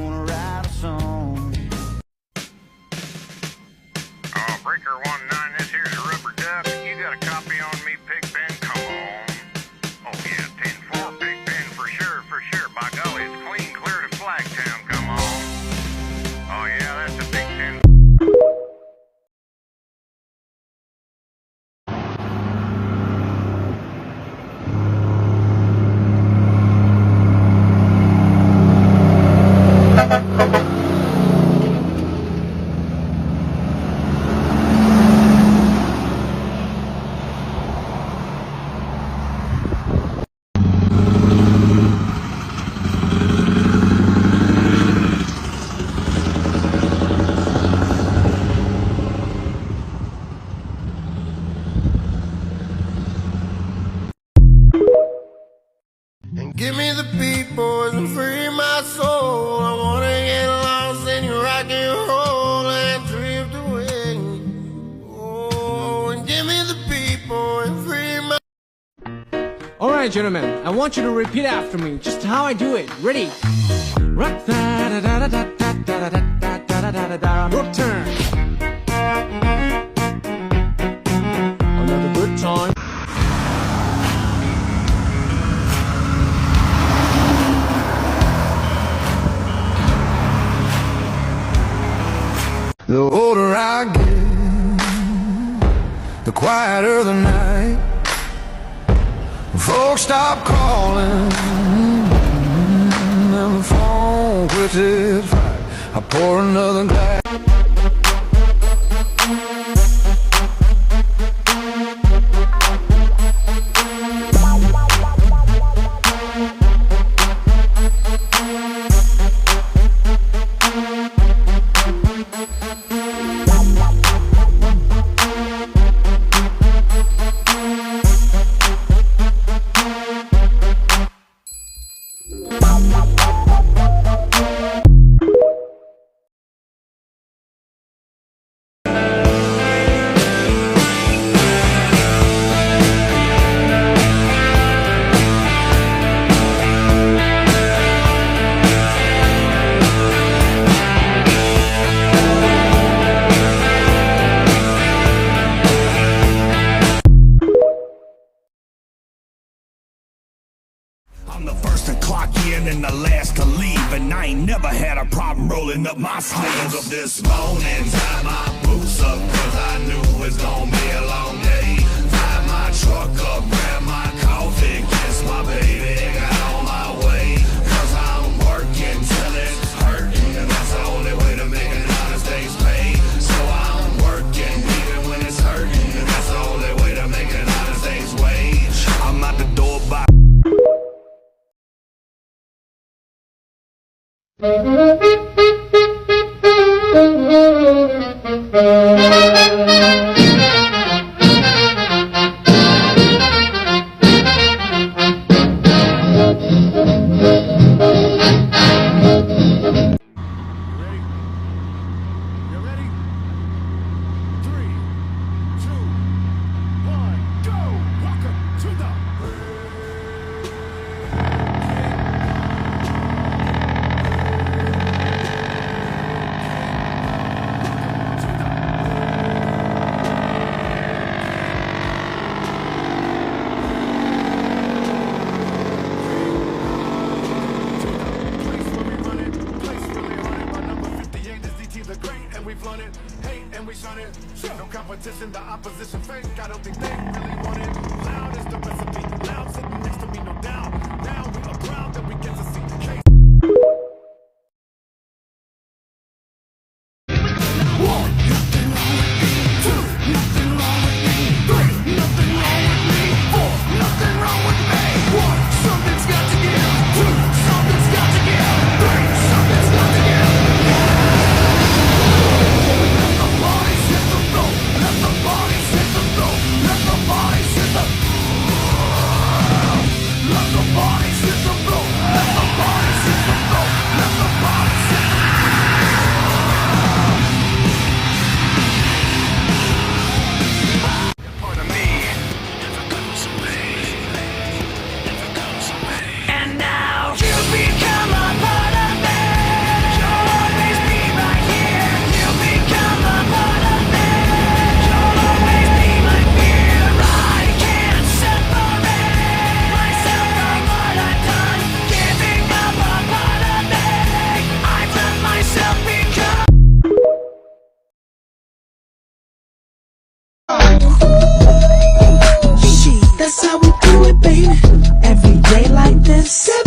wanna write a song. Breaker 19, this here's a rubber duck. You got a copy on me, Pigpen? Come on. Oh yeah, 10-4, Pigpen for sure, for sure. By golly, it's clean clear to Flagtown. Come on. Oh yeah, that's a big 10. And give me the beat, boys, and free my soul. I wanna get lost in your rock and roll and drift away. Oh, and give me the beat, boy, and free my. Alright, gentlemen, I want you to repeat after me, just how I do it. Ready? Rock da da da da da da da da da da da da da. Rock turn. Another good time. The older I get, the quieter the night. Folks stop calling, and the phone quits its fight. I pour another glass. I'm the first to clock in and the last to leave, and I ain't never had a problem rolling up my sleeves. Up this morning, tie my boots up, cause I knew it's gonna be a long day. Tie my truck up, grab my coffee, kiss my baby, got on my way. Cause I'm working till it's hurting, and that's the only way to make an honest day's pay. So I'm working even when it's hurting, and that's the only way to make an honest day's wage. I'm out the door by no competition, the opposition fake. I don't think they really want it. Loud is the recipe. Loud sitting next to me, no doubt. Now we are proud that we get to see the case. the